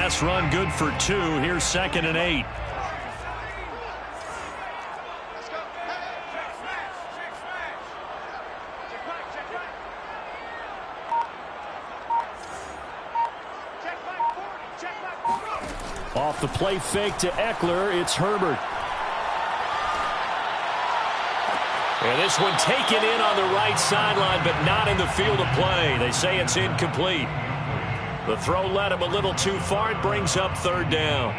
Last run good for 2. Here's 2nd and 8. Off the play fake to Eckler, it's Herbert. And this one taken in on the right sideline, but not in the field of play. They say it's incomplete. The throw led him a little too far. It brings up 3rd down.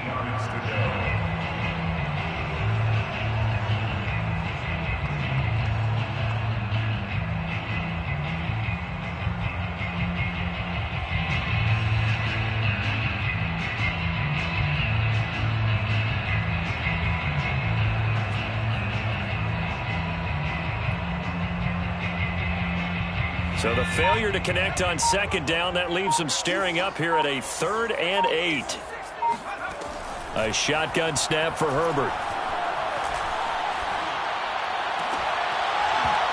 So the failure to connect on 2nd down, that leaves him staring up here at a 3rd and 8. A shotgun snap for Herbert.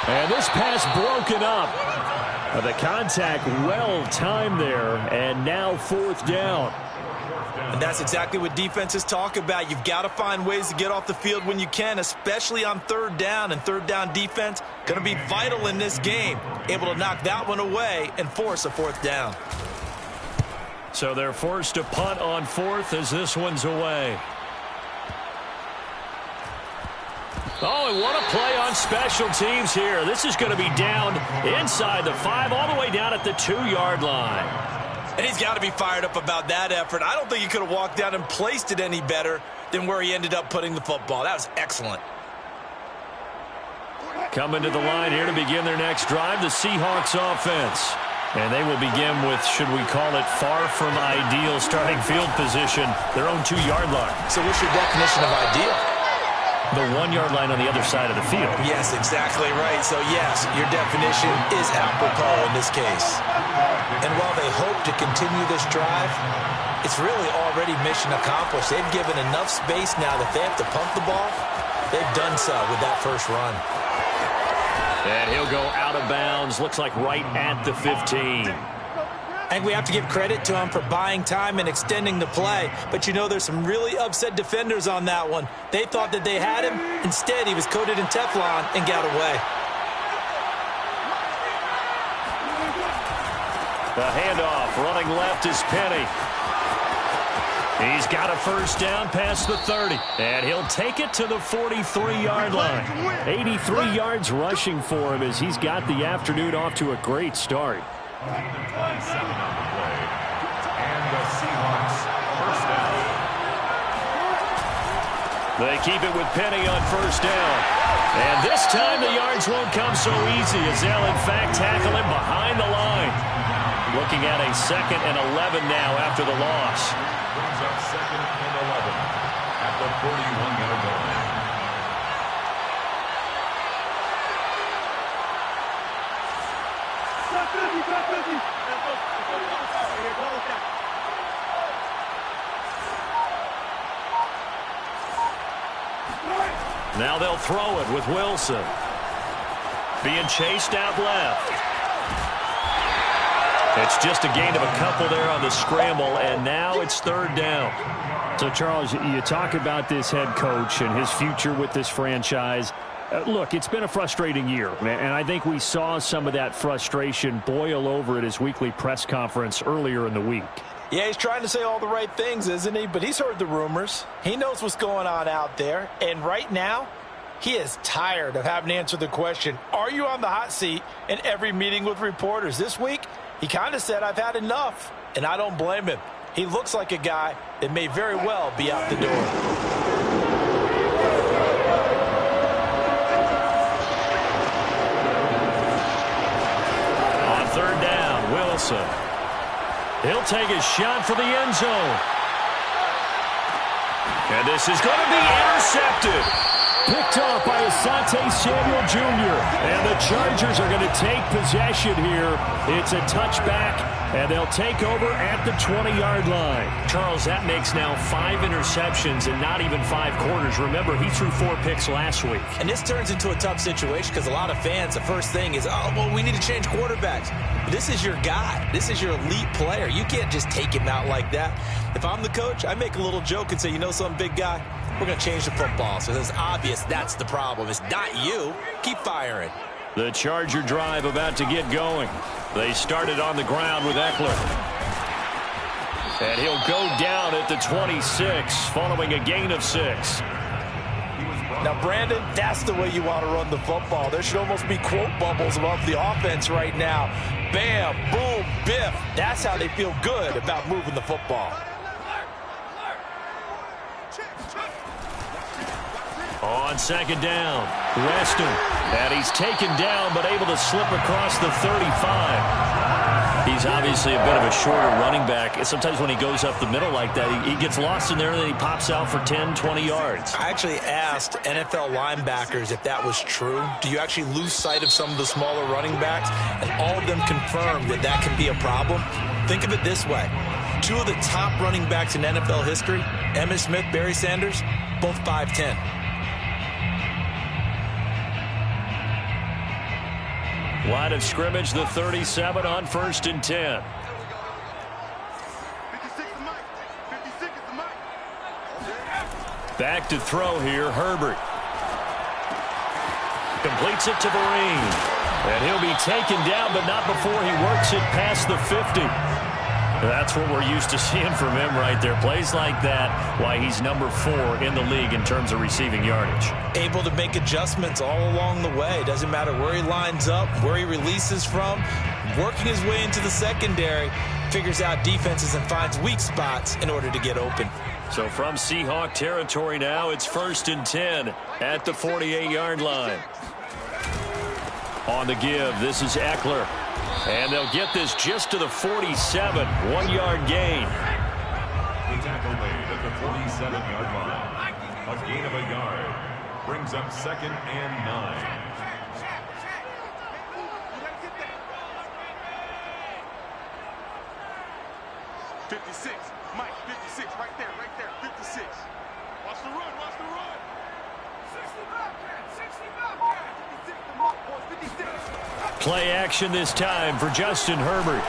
And this pass broken up. The contact well timed there, and now 4th down. And that's exactly what defenses talk about. You've got to find ways to get off the field when you can, especially on 3rd down. And 3rd down defense going to be vital in this game. Able to knock that one away and force a 4th down. So they're forced to punt on 4th as this one's away. Oh, and what a play on special teams here. This is going to be down inside the 5, all the way down at the 2-yard line. And he's got to be fired up about that effort. I don't think he could have walked down and placed it any better than where he ended up putting the football. That was excellent. Coming to the line here to begin their next drive, the Seahawks offense. And they will begin with, should we call it, far from ideal starting field position, their own 2-yard line. So what's your definition of ideal? The 1-yard line on the other side of the field. Yes, exactly right. So, yes, your definition is apropos in this case. And while they hope to continue this drive, it's really already mission accomplished. They've given enough space now that they have to pump the ball. They've done so with that first run. And he'll go out of bounds, looks like right at the 15. I think we have to give credit to him for buying time and extending the play. But, you know, there's some really upset defenders on that one. They thought that they had him. Instead, he was coated in Teflon and got away. The handoff, running left is Penny. He's got a 1st down past the 30. And he'll take it to the 43-yard line. 83 yards rushing for him as he's got the afternoon off to a great start. And the Seahawks first down. They keep it with Penny on 1st down. And this time the yards won't come so easy as they'll in fact tackle him behind the line. Looking at a 2nd and 11 now after the loss. Brings up 2nd and 11 at the 41-yard line. Now they'll throw it with Wilson. Being chased out left. It's just a gain of a couple there on the scramble, and now it's 3rd down. So, Charles, you talk about this head coach and his future with this franchise. Look, it's been a frustrating year, and I think we saw some of that frustration boil over at his weekly press conference earlier in the week. Yeah, he's trying to say all the right things, isn't he? But he's heard the rumors. He knows what's going on out there. And right now, he is tired of having to answer the question, are you on the hot seat in every meeting with reporters? This week, he kind of said, I've had enough. And I don't blame him. He looks like a guy that may very well be out the door. On 3rd down, Wilson. He'll take a shot for the end zone. And this is going to be intercepted. Picked off by Asante Samuel Jr. And the Chargers are going to take possession here. It's a touchback, and they'll take over at the 20-yard line. Charles, that makes now 5 interceptions in not even 5 quarters. Remember, he threw 4 picks last week. And this turns into a tough situation because a lot of fans, the first thing is, oh, well, we need to change quarterbacks. This is your guy. This is your elite player. You can't just take him out like that. If I'm the coach, I make a little joke and say, you know something, big guy? We're going to change the football. So it's obvious that's the problem. It's not you. Keep firing. The Charger drive about to get going. They started on the ground with Eckler. And he'll go down at the 26 following a gain of 6. Now, Brandon, that's the way you want to run the football. There should almost be quote bubbles above the offense right now. Bam, boom, biff. That's how they feel good about moving the football. On second down, Weston. And he's taken down but able to slip across the 35. He's obviously a bit of a shorter running back. Sometimes when he goes up the middle like that, he gets lost in there and then he pops out for 10, 20 yards. I actually asked NFL linebackers if that was true. Do you actually lose sight of some of the smaller running backs? And all of them confirmed that that can be a problem. Think of it this way. 2 of the top running backs in NFL history, Emmitt Smith, Barry Sanders, both 5'10". Line of scrimmage, the 37 on 1st and 10. Back to throw here, Herbert. Completes it to Vereen. And he'll be taken down, but not before he works it past the 50. That's what we're used to seeing from him right there. Plays like that, why he's number 4 in the league in terms of receiving yardage. Able to make adjustments all along the way. Doesn't matter where he lines up, where he releases from. Working his way into the secondary, figures out defenses and finds weak spots in order to get open. So from Seahawk territory now, it's 1st and 10 at the 48-yard line. On the give, this is Eckler. And they'll get this just to the 47, 1-yard gain. The tackle made at the 47-yard line. A gain of a yard brings up 2nd and 9. Mike, 56, right there, 56. Watch the run, watch the run. 60 Bobcat, 60 Bobcat. 56, the mark, boys, 56. Play action this time for Justin Herbert.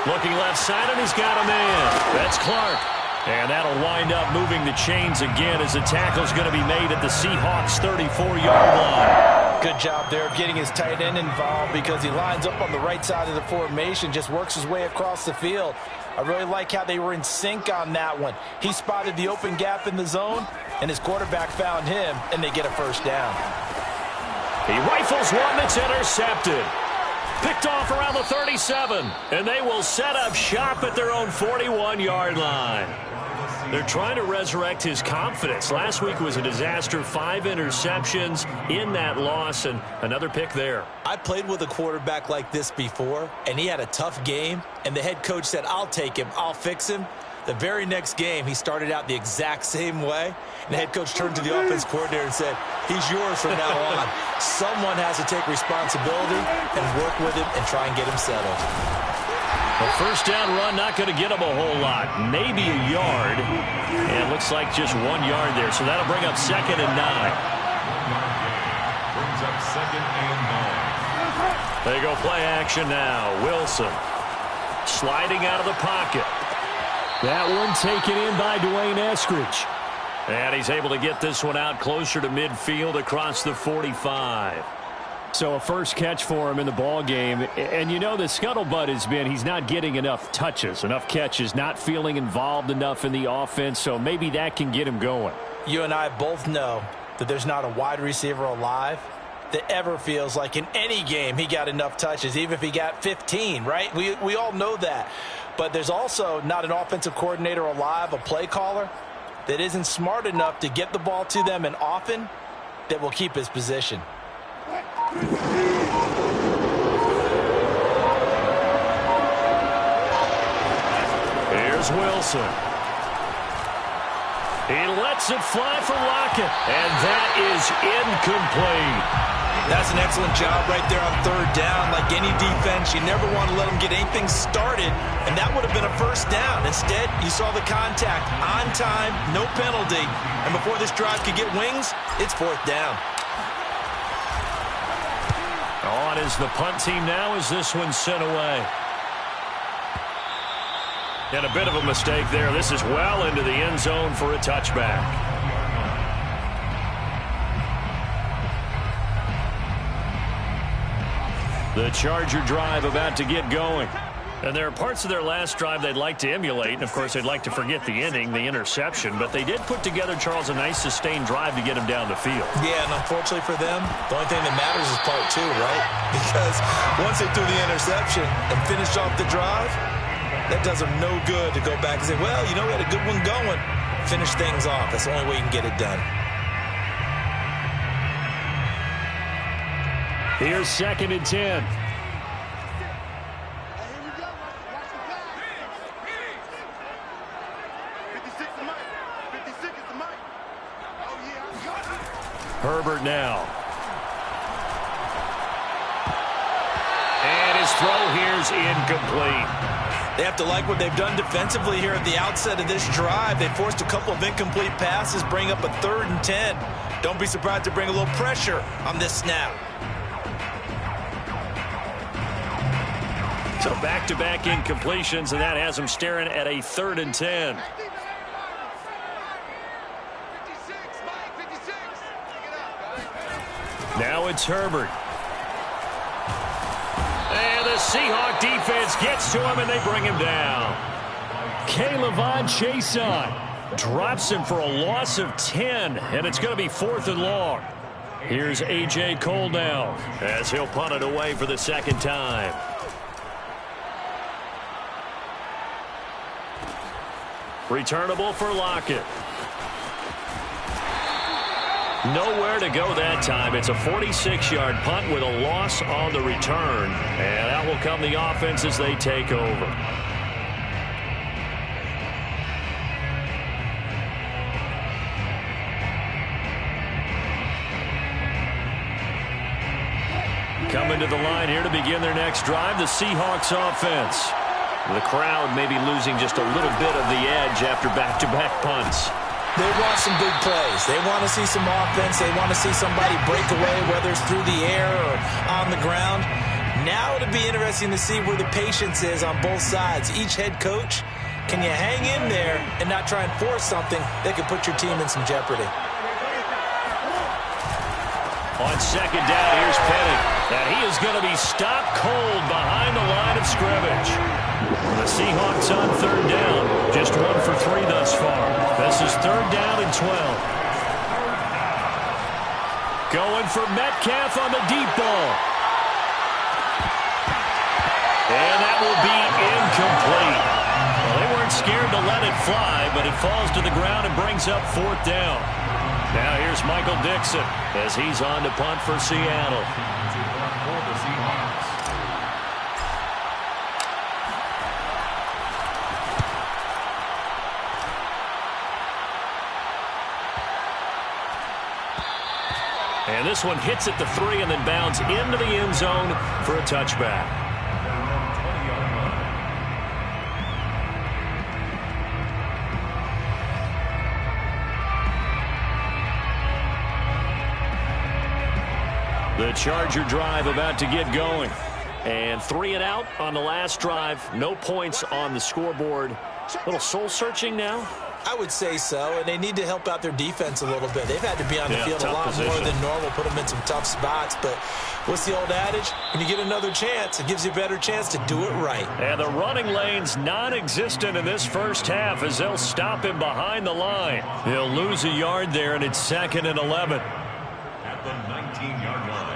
Looking left side, and he's got a man. That's Clark. And that'll wind up moving the chains again as the tackle's going to be made at the Seahawks' 34-yard line. Good job there of getting his tight end involved because he lines up on the right side of the formation, just works his way across the field. I really like how they were in sync on that one. He spotted the open gap in the zone, and his quarterback found him, and they get a first down. He rifles one that's intercepted. Picked off around the 37, and they will set up shop at their own 41-yard line. They're trying to resurrect his confidence. Last week was a disaster, 5 interceptions in that loss, and another pick there. I played with a quarterback like this before, and he had a tough game, and the head coach said, I'll take him, I'll fix him. The very next game, he started out the exact same way, and the head coach turned to the offense coordinator and said, he's yours from now on. Someone has to take responsibility and work with him and try and get him settled. A first down run, not going to get him a whole lot. Maybe a yard. And it looks like just 1 yard there. So that'll bring up 2nd and 9. Brings up 2nd and 9. They go play action now. Wilson sliding out of the pocket. That one taken in by Dwayne Eskridge. And he's able to get this one out closer to midfield across the 45. So a first catch for him in the ball game. And you know the scuttlebutt has been he's not getting enough touches, enough catches, not feeling involved enough in the offense. So maybe that can get him going. You and I both know that there's not a wide receiver alive that ever feels like in any game he got enough touches, even if he got 15, right? We all know that. But there's also not an offensive coordinator alive, a play caller, that isn't smart enough to get the ball to them and often that will keep his position. Here's Wilson. He lets it fly for Lockett, and that is incomplete. That's an excellent job right there on third down. Like any defense, you never want to let them get anything started, and that would have been a first down. Instead, you saw the contact on time, no penalty, and before this drive could get wings, it's fourth down. On is the punt team now as this one's sent away. And a bit of a mistake there. This is well into the end zone for a touchback. The Charger drive about to get going. And there are parts of their last drive they'd like to emulate. And, of course, they'd like to forget the inning, the interception. But they did put together, Charles, a nice sustained drive to get him down the field. Yeah, and unfortunately for them, the only thing that matters is part two, right? Because once they threw the interception and finished off the drive, that does them no good to go back and say, well, you know, we had a good one going. Finish things off. That's the only way you can get it done. Here's 2nd and 10. Herbert now. And his throw here's incomplete. They have to like what they've done defensively here at the outset of this drive. They forced a couple of incomplete passes, bring up a 3rd and 10. Don't be surprised to bring a little pressure on this snap. So back-to-back incompletions, and that has them staring at a 3rd and 10. Now it's Herbert. And the Seahawk defense gets to him, and they bring him down. K'Lavon Chaisson drops him for a loss of 10, and it's going to be 4th and long. Here's A.J. Cole now as he'll punt it away for the 2nd time. Returnable for Lockett. Nowhere to go that time. It's a 46-yard punt with a loss on the return. And out will come the offense as they take over. Coming to the line here to begin their next drive, the Seahawks offense. The crowd maybe losing just a little bit of the edge after back-to-back punts. They want some big plays. They want to see some offense. They want to see somebody break away, whether it's through the air or on the ground. Now it'll be interesting to see where the patience is on both sides. Each head coach, can you hang in there and not try and force something that could put your team in some jeopardy? On 2nd down, here's Penning. And he is going to be stopped cold behind the line of scrimmage. The Seahawks on 3rd down. Just 1 for 3 thus far. This is 3rd down and 12. Going for Metcalf on the deep ball. And that will be incomplete. Well, they weren't scared to let it fly, but it falls to the ground and brings up 4th down. Now here's Michael Dixon as he's on to punt for Seattle. And this one hits at the 3 and then bounds into the end zone for a touchback. The Charger drive about to get going. And 3 and out on the last drive. No points on the scoreboard. A little soul-searching now? I would say so, and they need to help out their defense a little bit. They've had to be on the field a lot more than normal, put them in some tough spots. But what's the old adage? When you get another chance, it gives you a better chance to do it right. And the running lane's non-existent in this first half as they'll stop him behind the line. He'll lose a yard there, and it's 2nd and 11. At the 19-yard line.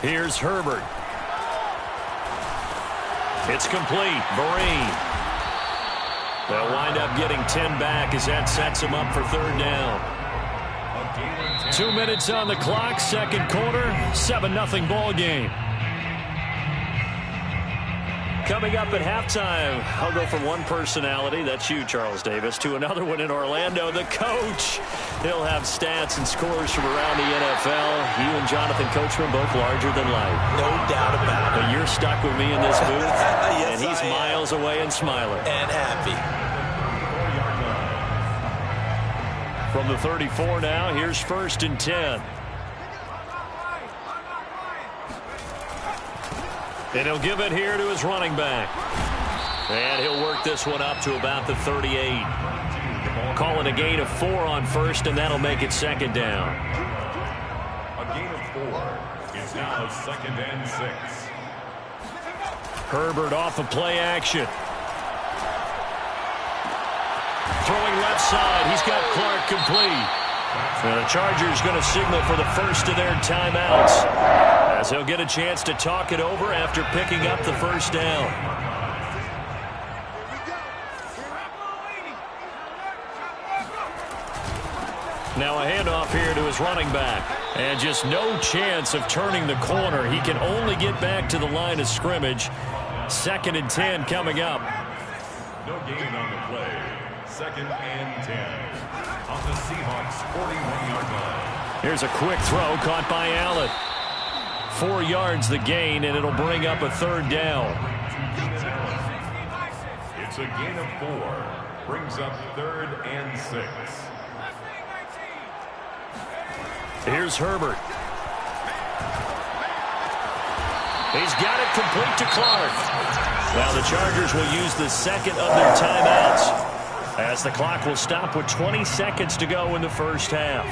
Here's Herbert. It's complete. Vereen. They'll wind up getting 10 back as that sets them up for third down. 2 minutes on the clock, second quarter, 7-0 ball game. Coming up at halftime, I'll go from one personality, that's you, Charles Davis, to another one in Orlando, the coach. He'll have stats and scores from around the NFL. You and Jonathan Coachman both larger than life. No doubt about it. But you're stuck with me in this booth, Yes, and he's miles away and smiling. And happy. From the 34 now, here's 1st and 10. And he'll give it here to his running back. And he'll work this one up to about the 38. Call it a gain of 4 on first, and that'll make it second down. A gain of 4. It's now 2nd and 6. Herbert off of play action. Throwing left side. He's got Clark complete. And the Chargers going to signal for the first of their timeouts, as he'll get a chance to talk it over after picking up the first down. Now a handoff here to his running back. And just no chance of turning the corner. He can only get back to the line of scrimmage. 2nd and 10 coming up. No gain on the play. 2nd and 10. On the Seahawks 41-yard line. Here's a quick throw caught by Allen. 4 yards the gain, and it'll bring up a third down. It's a gain of 4. Brings up 3rd and 6. Here's Herbert. He's got it complete to Clark. Now the Chargers will use the second of their timeouts, as the clock will stop with 20 seconds to go in the first half.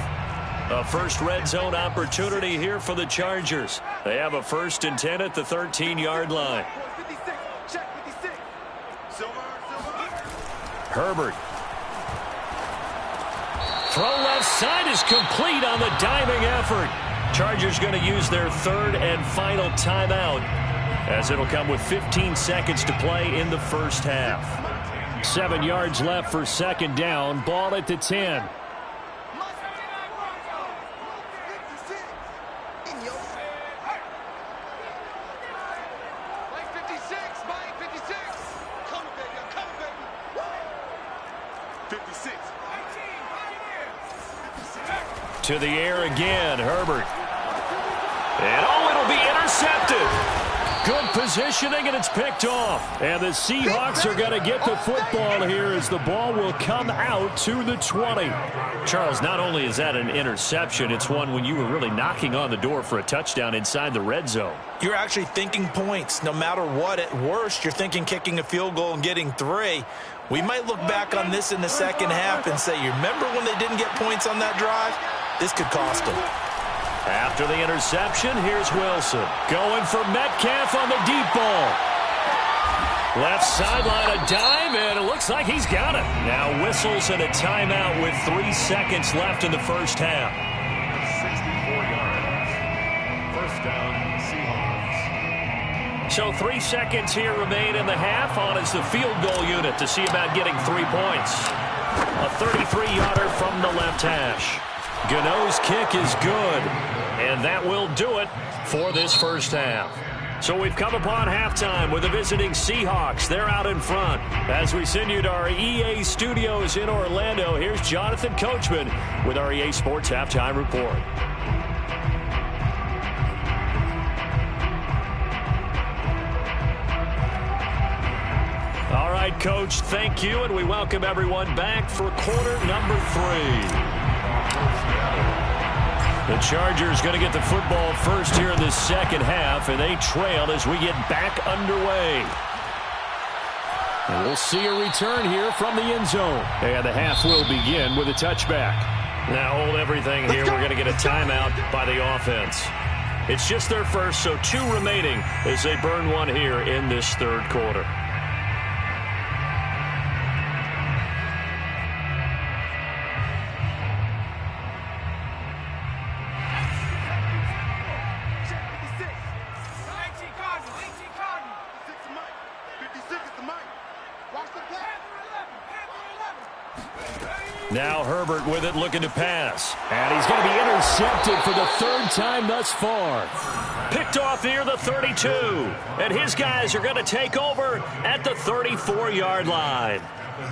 A first red zone opportunity here for the Chargers. They have a 1st and 10 at the 13-yard line. Herbert. Throw left side is complete on the diving effort. Chargers going to use their 3rd and final timeout, as it'll come with 15 seconds to play in the first half. 7 yards left for second down. Ball at the 10. To the air again, Herbert. And it'll be intercepted. Good positioning, and it's picked off. And the Seahawks are going to get the football here as the ball will come out to the 20. Charles, not only is that an interception, it's one when you were really knocking on the door for a touchdown inside the red zone. You're actually thinking points. No matter what, at worst, you're thinking kicking a field goal and getting 3. We might look back on this in the second half and say, you remember when they didn't get points on that drive? This could cost them. After the interception, here's Wilson. Going for Metcalf on the deep ball. Left sideline, a dive, and it looks like he's got it. Now whistles and a timeout with 3 seconds left in the first half. 64 yards. First down, Seahawks. So 3 seconds here remain in the half on as the field goal unit to see about getting 3 points. A 33-yarder from the left hash. Gano's kick is good, and that will do it for this first half. So we've come upon halftime with the visiting Seahawks. They're out in front. As we send you to our EA studios in Orlando, here's Jonathan Coachman with our EA Sports Halftime Report. All right, Coach, thank you, and we welcome everyone back for quarter number 3. The Chargers going to get the football first here in the second half, and they trail as we get back underway. And we'll see a return here from the end zone. And the half will begin with a touchback. Now hold everything here. We're going to get a timeout by the offense. It's just their first, so 2 remaining as they burn one here in this third quarter. Now Herbert with it, looking to pass. And he's going to be intercepted for the third time thus far. Picked off near the 32. And his guys are going to take over at the 34-yard line.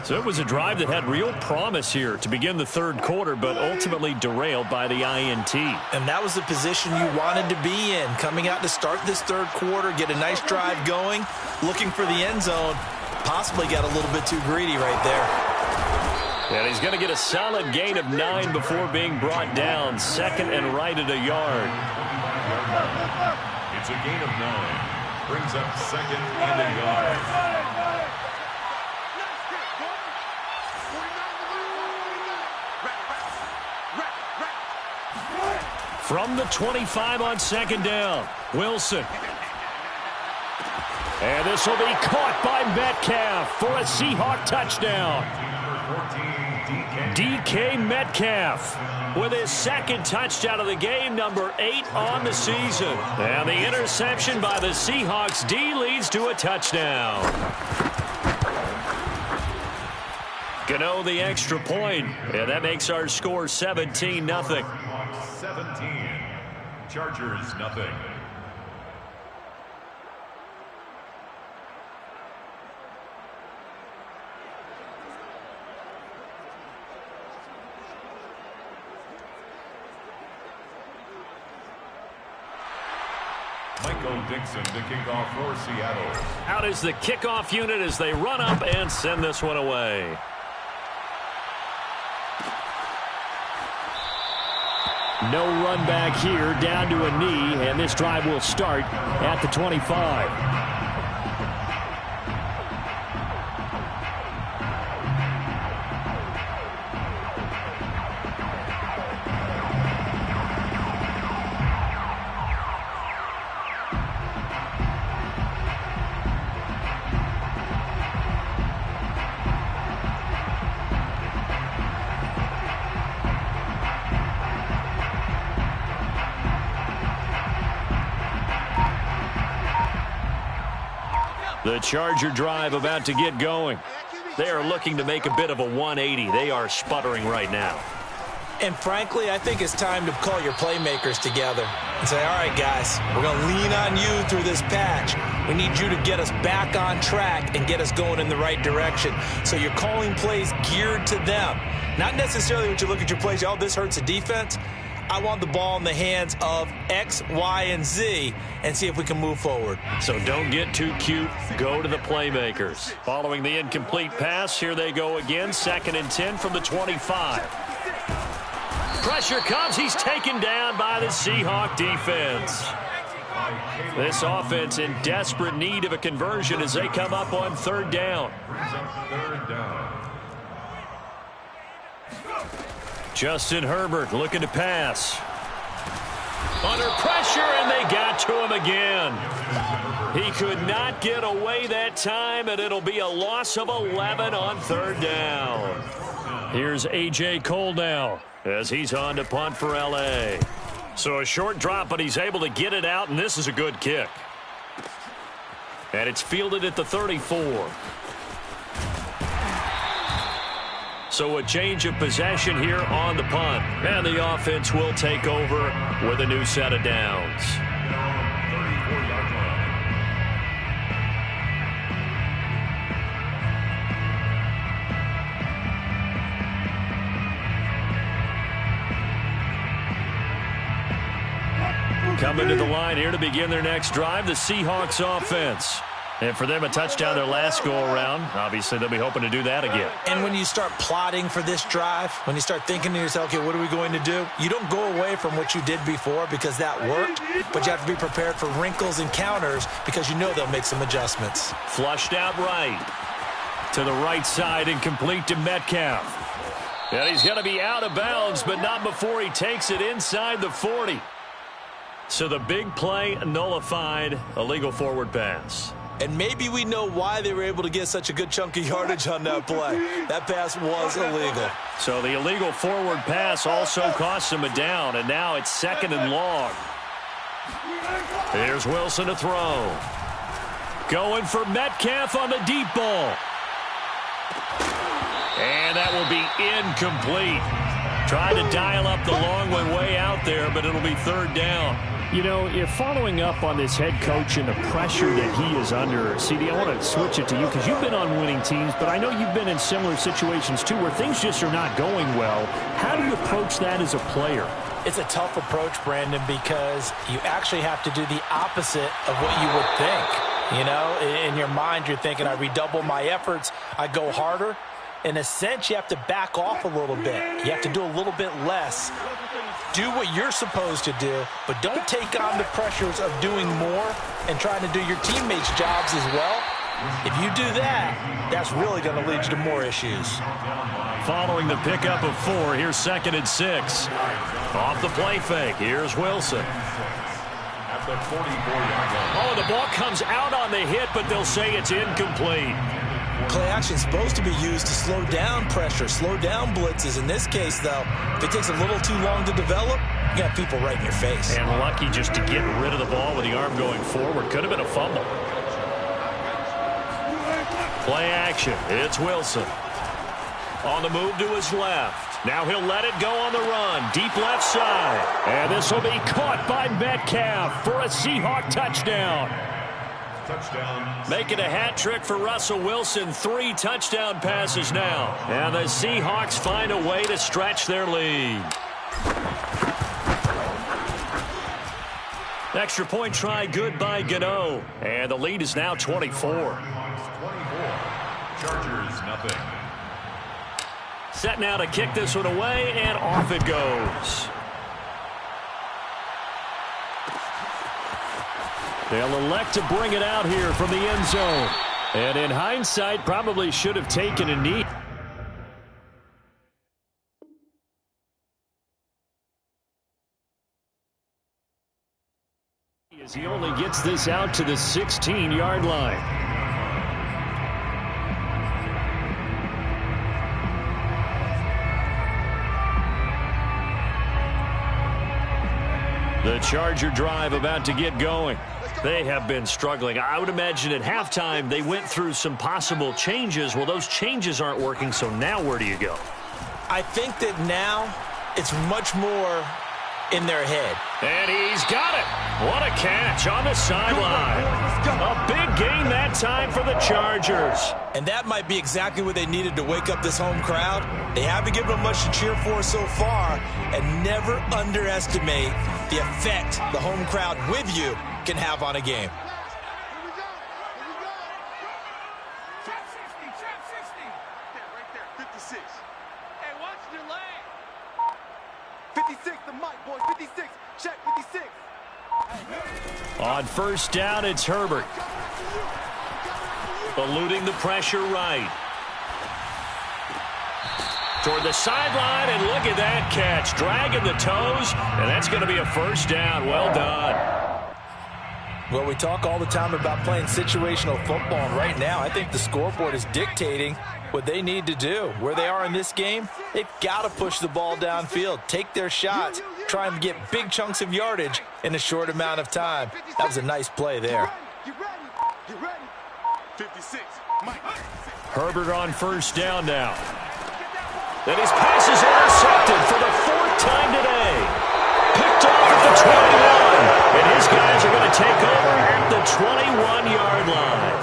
So it was a drive that had real promise here to begin the third quarter, but ultimately derailed by the INT. And that was the position you wanted to be in, coming out to start this third quarter, get a nice drive going, looking for the end zone. Possibly got a little bit too greedy right there. And he's going to get a solid gain of 9 before being brought down. Second and right at a yard. It's a gain of 9. Brings up second and a yard. From the 25 on second down, Wilson. And this will be caught by Metcalf for a Seahawk touchdown. DK Metcalf with his second touchdown of the game, number 8 on the season. And the interception by the Seahawks D leads to a touchdown. Gano the extra point, and that makes our score 17-0. 17. Chargers, nothing. Michael Dixon, the kickoff for Seattle. Out is the kickoff unit as they run up and send this one away. No run back here, down to a knee, and this drive will start at the 25. The Charger drive about to get going. They are looking to make a bit of a 180. They are sputtering right now. And frankly, I think it's time to call your playmakers together and say, all right, guys, we're going to lean on you through this patch. We need you to get us back on track and get us going in the right direction. So you're calling plays geared to them. Not necessarily when you look at your plays, oh, this hurts the defense. I want the ball in the hands of X, Y, and Z and see if we can move forward. So don't get too cute. Go to the playmakers. Following the incomplete pass, here they go again. 2nd and 10 from the 25. Pressure comes. He's taken down by the Seahawk defense. This offense in desperate need of a conversion as they come up on 3rd down. Justin Herbert looking to pass. Under pressure, and they got to him again. He could not get away that time, and it'll be a loss of 11 on 3rd down. Here's A.J. Cole now as he's on to punt for L.A. So a short drop, but he's able to get it out, and this is a good kick. And it's fielded at the 34. So a change of possession here on the punt. And the offense will take over with a new set of downs. 34-yard line. Coming to the line here to begin their next drive, the Seahawks offense. And for them, a touchdown their last go-around. Obviously, they'll be hoping to do that again. And when you start plotting for this drive, when you start thinking to yourself, okay, what are we going to do? You don't go away from what you did before because that worked, but you have to be prepared for wrinkles and counters because you know they'll make some adjustments. Flushed out right. To the right side and complete to Metcalf. And he's going to be out of bounds, but not before he takes it inside the 40. So the big play nullified, illegal forward pass. And maybe we know why they were able to get such a good chunk of yardage on that play. That pass was illegal. So the illegal forward pass also cost him a down, and now it's 2nd and long. Here's Wilson to throw. Going for Metcalf on the deep ball. And that will be incomplete. Tried to dial up the long one way out there, but it'll be third down. You know, if following up on this head coach and the pressure that he is under, CD, I want to switch it to you because you've been on winning teams, but I know you've been in similar situations too where things just are not going well. How do you approach that as a player? It's a tough approach, Brandon, because you actually have to do the opposite of what you would think. You know, in your mind, you're thinking, I redouble my efforts, I go harder. In a sense, you have to back off a little bit. You have to do a little bit less. Do what you're supposed to do, but don't take on the pressures of doing more and trying to do your teammates' jobs as well. If you do that, that's really going to lead you to more issues. Following the pickup of 4, here's 2nd and 6. Off the play fake, here's Wilson. At the 44-yard line. Oh, the ball comes out on the hit, but they'll say it's incomplete. Play action is supposed to be used to slow down pressure, slow down blitzes. In this case, though, if it takes a little too long to develop, you got people right in your face. And lucky just to get rid of the ball with the arm going forward. Could have been a fumble. Play action. It's Wilson. On the move to his left. Now he'll let it go on the run. Deep left side. And this will be caught by Metcalf for a Seahawk touchdown. Touchdown. Making a hat trick for Russell Wilson. 3 touchdown passes now. And the Seahawks find a way to stretch their lead. Extra point try good by Gano. And the lead is now 24. 24. Chargers, nothing. Set now to kick this one away, and off it goes. They'll elect to bring it out here from the end zone. And in hindsight, probably should have taken a knee. As he only gets this out to the 16-yard line. The Charger drive about to get going. They have been struggling. I would imagine at halftime they went through some possible changes. Well, those changes aren't working, so now where do you go? I think that now it's much more in their head. And he's got it. What a catch on the sideline. A big gain that time for the Chargers. And that might be exactly what they needed to wake up this home crowd. They haven't given them much to cheer for so far, and never underestimate the effect the home crowd with you can have on a game. Trap 60. Right there, 56. Hey, watch your lane. 56, the mic, boys. 56. Check 56. On first down, it's Herbert. Eluding the pressure right. Toward the sideline, and look at that catch. Dragging the toes, and that's going to be a first down. Well done. Well, we talk all the time about playing situational football, and right now I think the scoreboard is dictating what they need to do. Where they are in this game, they've got to push the ball downfield, take their shots, try and get big chunks of yardage in a short amount of time. That was a nice play there. You ready? 56. Mike. Herbert on first down now. And his pass is intercepted for the 4th time today. Picked off at the 21. And his guys are going to take over at the 21-yard line.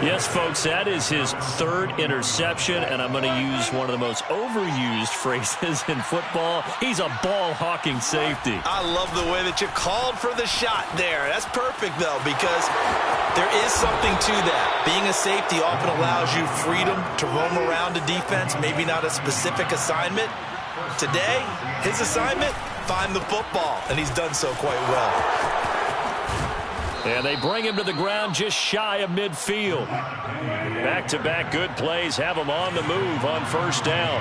Yes, folks, that is his 3rd interception, and I'm going to use one of the most overused phrases in football. He's a ball-hawking safety. I love the way that you called for the shot there. That's perfect, though, because there is something to that. Being a safety often allows you freedom to roam around a defense, maybe not a specific assignment. Today, his assignment, find the football, and he's done so quite well. And they bring him to the ground just shy of midfield. Back-to-back good plays have him on the move on first down.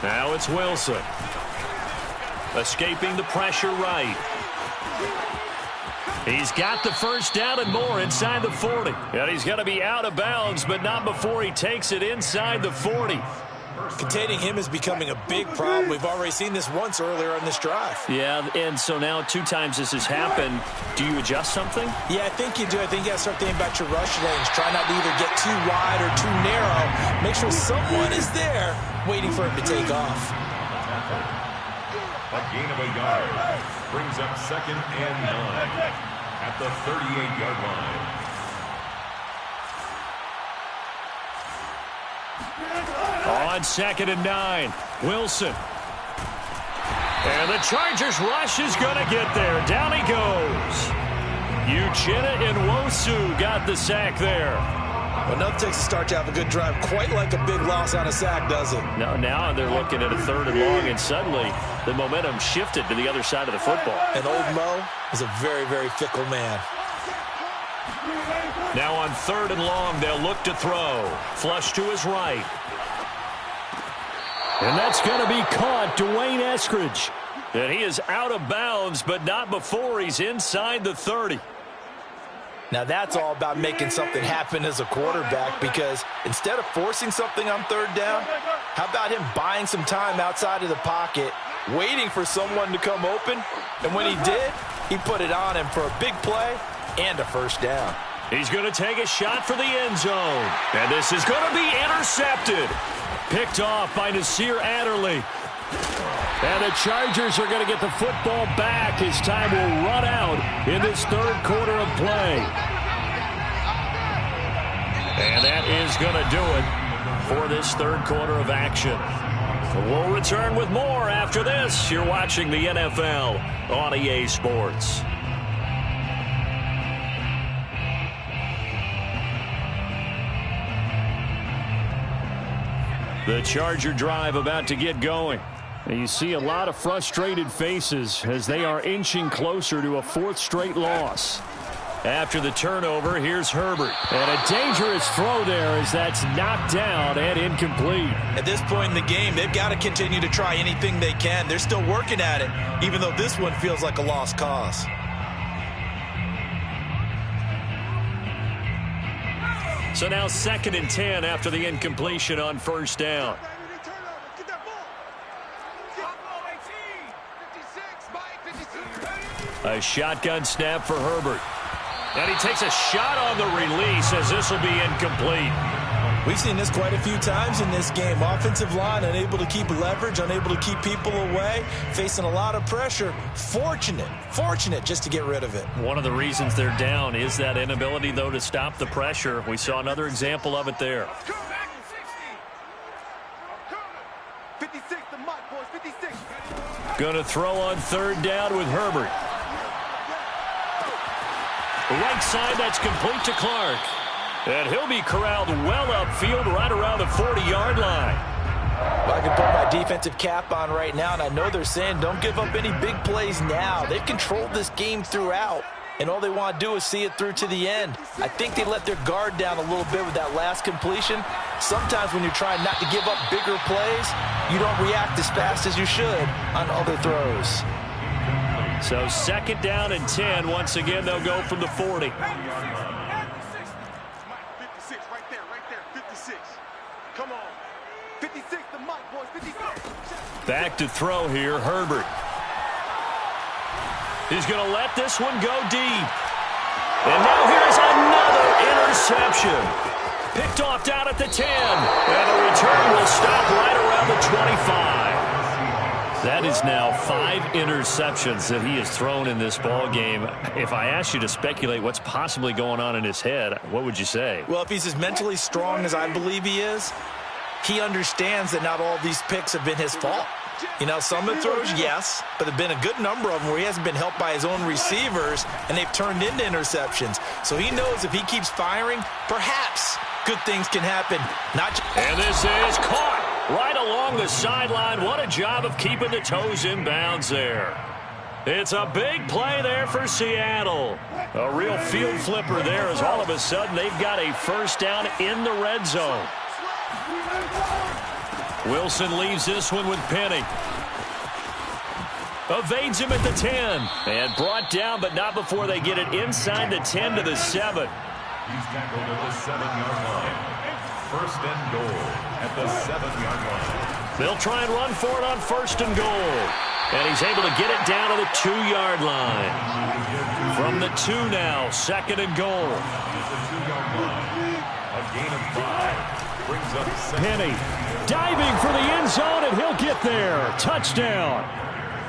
Now it's Wilson. Escaping the pressure right. He's got the first down and more inside the 40. And he's going to be out of bounds, but not before he takes it inside the 40. Containing him is becoming a big problem. We've already seen this once earlier on this drive. Yeah, and so now 2 times this has happened. Do you adjust something? Yeah, I think you do. I think you got to start thinking about your rush lanes. Try not to either get too wide or too narrow. Make sure someone is there waiting for him to take off. A gain of a yard brings up 2nd and 9 at the 38-yard line. On 2nd and 9, Wilson. And the Chargers rush is going to get there. Down he goes. Uchenna and Nwosu got the sack there. Well, nothing takes a start to have a good drive. Quite like a big loss on a sack, does it? Now they're looking at a 3rd and long, and suddenly the momentum shifted to the other side of the football. And old Mo is a very, very fickle man. Now on 3rd and long, they'll look to throw. Flush to his right. And that's going to be caught, Dwayne Eskridge. And he is out of bounds, but not before he's inside the 30. Now that's all about making something happen as a quarterback, because instead of forcing something on 3rd down, how about him buying some time outside of the pocket, waiting for someone to come open, and when he did, he put it on him for a big play and a 1st down. He's going to take a shot for the end zone. And this is going to be intercepted. Picked off by Nasir Adderley. And the Chargers are going to get the football back as time will run out in this 3rd quarter of play. And that is going to do it for this 3rd quarter of action. We'll return with more after this. You're watching the NFL on EA Sports. The Charger drive about to get going. And you see a lot of frustrated faces as they are inching closer to a 4th straight loss. After the turnover, here's Herbert. And a dangerous throw there as that's knocked down and incomplete. At this point in the game, they've got to continue to try anything they can. They're still working at it, even though this one feels like a lost cause. So now 2nd and 10 after the incompletion on 1st down. A shotgun snap for Herbert. And he takes a shot on the release as this will be incomplete. We've seen this quite a few times in this game. Offensive line unable to keep leverage, unable to keep people away, facing a lot of pressure. Fortunate just to get rid of it. One of the reasons they're down is that inability, though, to stop the pressure. We saw another example of it there. 56, the mic, boys, 56. Going to throw on 3rd down with Herbert. Right side, that's complete to Clark. And he'll be corralled well upfield right around the 40-yard line. Well, I can put my defensive cap on right now, and I know they're saying don't give up any big plays now. They've controlled this game throughout, and all they want to do is see it through to the end. I think they let their guard down a little bit with that last completion. Sometimes when you're trying not to give up bigger plays, you don't react as fast as you should on other throws. So 2nd down and 10. Once again, they'll go from the 40. 56, right there, 56. Come on. 56, the mic, boys, 56. Back to throw here, Herbert. He's going to let this one go deep. And now here's another interception. Picked off down at the 10. And the return will stop right around the 25. That is now 5 interceptions that he has thrown in this ball game. If I asked you to speculate what's possibly going on in his head, what would you say? Well, if he's as mentally strong as I believe he is, he understands that not all these picks have been his fault. You know, some of the throws, yes, but there have been a good number of them where he hasn't been helped by his own receivers, and they've turned into interceptions. So he knows if he keeps firing, perhaps good things can happen. And this is caught right along the sideline. What a job of keeping the toes in bounds there. It's a big play there for Seattle. A real field flipper there as all of a sudden they've got a 1st down in the red zone. Wilson leaves this one with Penny. Evades him at the 10. And brought down, but not before they get it inside the 10 to the 7. He's tackled at the 7-yard line. 1st and goal at the 7-yard line. They'll try and run for it on 1st and goal. And he's able to get it down to the 2-yard line. From the 2 now, 2nd and goal. A gain of 5 brings up Penny diving for the end zone, and he'll get there. Touchdown.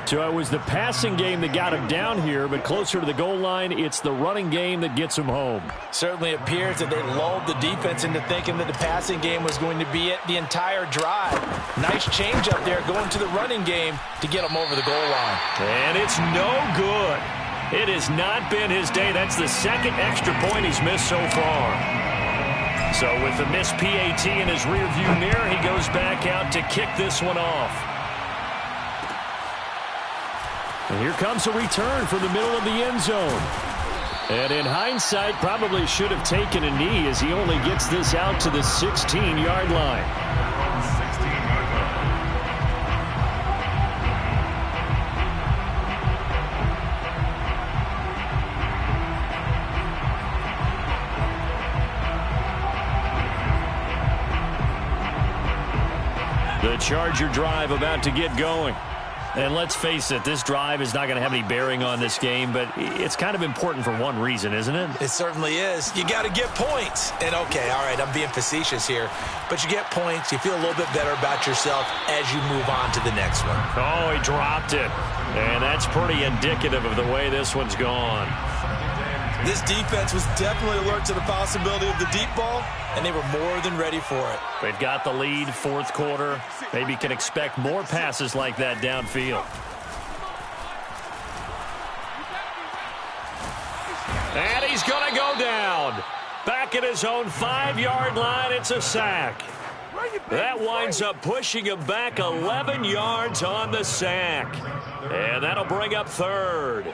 So it was the passing game that got him down here, but closer to the goal line, it's the running game that gets him home. Certainly appears that they lulled the defense into thinking that the passing game was going to be it the entire drive. Nice change up there going to the running game to get him over the goal line. And it's no good. It has not been his day. That's the 2nd extra point he's missed so far. So with the missed PAT in his rearview mirror, he goes back out to kick this one off. And here comes a return from the middle of the end zone. And in hindsight, probably should have taken a knee as he only gets this out to the 16-yard line. 16-yard line. The Charger drive about to get going. And let's face it, this drive is not going to have any bearing on this game, but it's kind of important for one reason, isn't it? It certainly is. You got to get points. And, okay, all right, I'm being facetious here. But you get points, you feel a little bit better about yourself as you move on to the next one. Oh, he dropped it. And that's pretty indicative of the way this one's gone. This defense was definitely alert to the possibility of the deep ball, and they were more than ready for it. They've got the lead, 4th quarter. Maybe can expect more passes like that downfield. And he's going to go down. Back at his own 5-yard line, it's a sack. That winds up pushing him back 11 yards on the sack. And that'll bring up 3rd.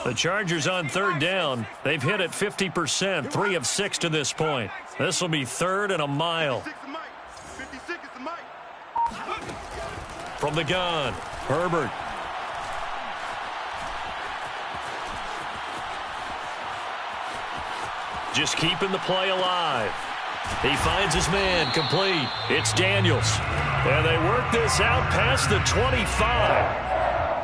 The Chargers on 3rd down. They've hit it 50%, 3 of 6 to this point. This will be 3rd and a mile. From the gun, Herbert. Just keeping the play alive. He finds his man, complete. It's Daniels. And they work this out past the 25.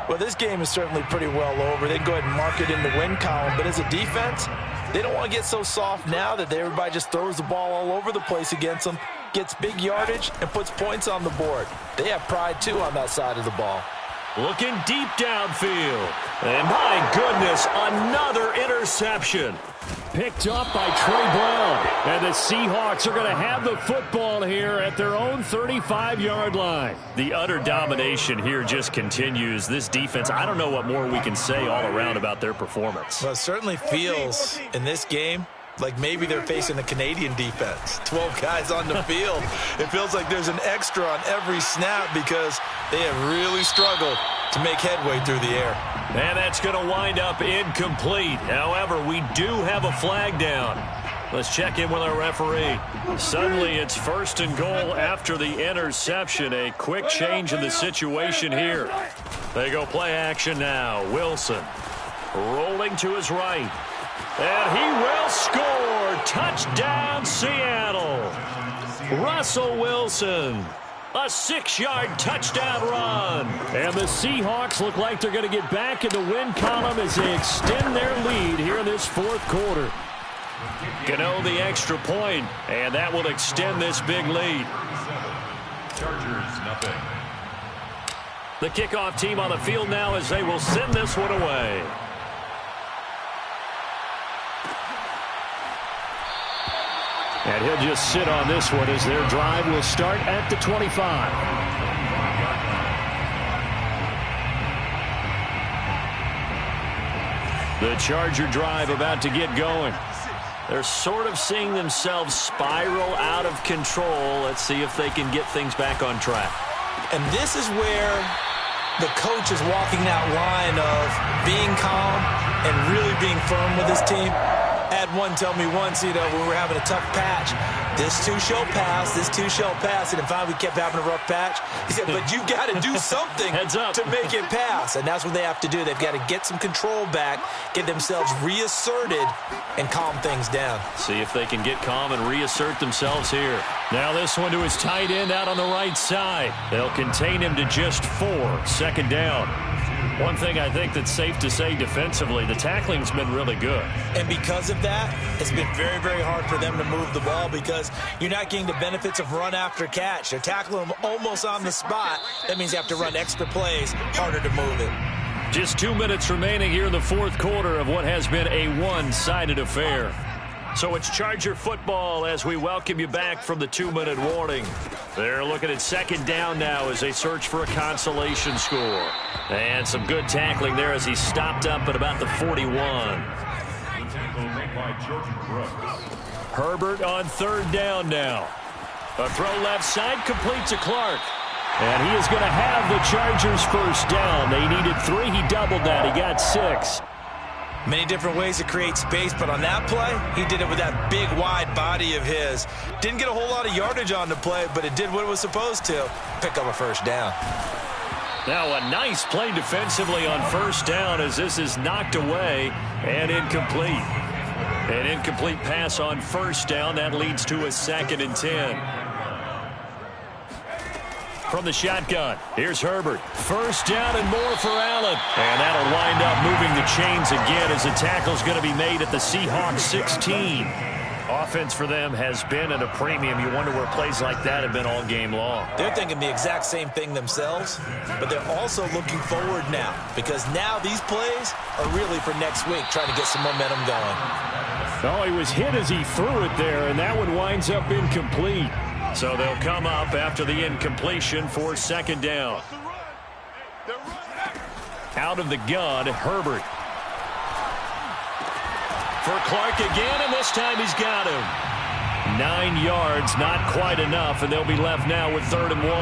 Well, this game is certainly pretty well over. They can go ahead and mark it in the win column. But as a defense, they don't want to get so soft now that everybody just throws the ball all over the place against them, gets big yardage, and puts points on the board. They have pride, too, on that side of the ball. Looking deep downfield. And my goodness, another interception. Picked up by Trey Brown. And the Seahawks are going to have the football here at their own 35-yard line. The utter domination here just continues. This defense, I don't know what more we can say all around about their performance. Well, it certainly feels in this game like maybe they're facing a Canadian defense. 12 guys on the field. It feels like there's an extra on every snap because they have really struggled to make headway through the air. And that's going to wind up incomplete. However, we do have a flag down. Let's check in with our referee. Suddenly, it's 1st and goal after the interception. A quick change in the situation here. They go play action now. Wilson rolling to his right. And he will score. Touchdown, Seattle. Russell Wilson. A 6-yard touchdown run. And the Seahawks look like they're going to get back in the win column as they extend their lead here in this 4th quarter. Gano the extra point, and that will extend this big lead. Chargers, nothing. The kickoff team on the field now as they will send this one away. And he'll just sit on this one as their drive will start at the 25. The Charger drive about to get going. They're sort of seeing themselves spiral out of control. Let's see if they can get things back on track. And this is where the coach is walking that line of being calm and really being firm with his team. I had one tell me once, when we were having a tough patch, this too shall pass, this too shall pass. And finally we kept having a rough patch. He said, but you got to do something to make it pass. And that's what they have to do. They've got to get some control back, get themselves reasserted, and calm things down. See if they can get calm and reassert themselves here. Now this one to his tight end out on the right side. They'll contain him to just 4. 2nd down. One thing I think that's safe to say defensively, the tackling's been really good. And because of that, it's been very, very hard for them to move the ball because you're not getting the benefits of run after catch. They're tackling them almost on the spot. That means you have to run extra plays, harder to move it. Just 2 minutes remaining here in the 4th quarter of what has been a one-sided affair. So it's Charger football as we welcome you back from the 2-minute warning. They're looking at 2nd down now as they search for a consolation score. And some good tackling there as he stopped up at about the 41. The tackle made by Jordan Brooks. Herbert on 3rd down now. A throw left side, complete to Clark. And he is going to have the Chargers 1st down. They needed 3. He doubled that. He got 6. Many different ways to create space, but on that play, he did it with that big, wide body of his. Didn't get a whole lot of yardage on the play, but it did what it was supposed to, pick up a 1st down. Now a nice play defensively on 1st down as this is knocked away and incomplete. An incomplete pass on 1st down. That leads to a 2nd and 10. From the shotgun, here's Herbert. 1st down and more for Allen. And that'll wind up moving the chains again as the tackle's going to be made at the Seahawks 16. Offense for them has been at a premium. You wonder where plays like that have been all game long. They're thinking the exact same thing themselves, but they're also looking forward now because now these plays are really for next week, trying to get some momentum going. Oh, he was hit as he threw it there, and that one winds up incomplete. So they'll come up after the incompletion for 2nd down. Out of the gun, Herbert. For Clark again, and this time he's got him. 9 yards, not quite enough, and they'll be left now with 3rd and 1.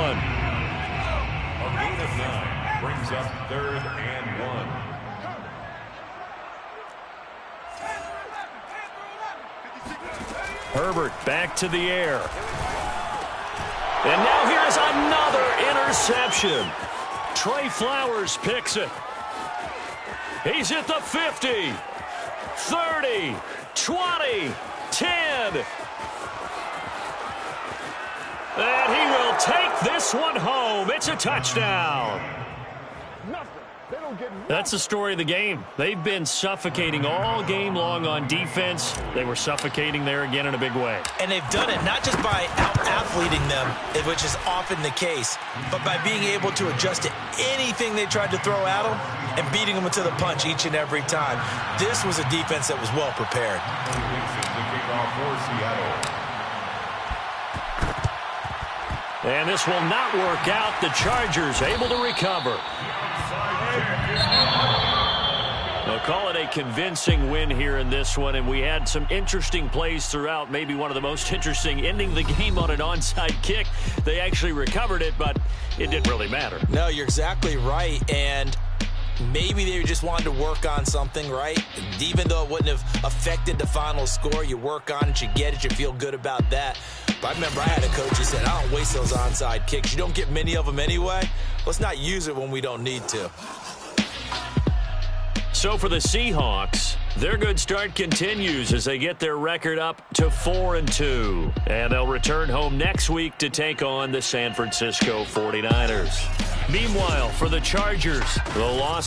A gain of 9 brings up 3rd and 1. Herbert back to the air. And now here's another interception. Trey Flowers picks it. He's at the 50, 30, 20, 10. And he will take this one home. It's a touchdown. That's the story of the game. They've been suffocating all game long on defense. They were suffocating there again in a big way. And they've done it not just by out-athleting them, which is often the case, but by being able to adjust to anything they tried to throw at them and beating them to the punch each and every time. This was a defense that was well prepared. And this will not work out. The Chargers able to recover. They'll call it a convincing win here in this one, and we had some interesting plays throughout. Maybe one of the most interesting, ending the game on an onside kick. They actually recovered it, but it didn't really matter. No, you're exactly right, and maybe they just wanted to work on something, right? Even though it wouldn't have affected the final score, you work on it, you get it, you feel good about that. But I remember I had a coach who said, I don't waste those onside kicks. You don't get many of them anyway. Let's not use it when we don't need to. So for the Seahawks, their good start continues as they get their record up to 4-2. And they'll return home next week to take on the San Francisco 49ers. Meanwhile, for the Chargers, the loss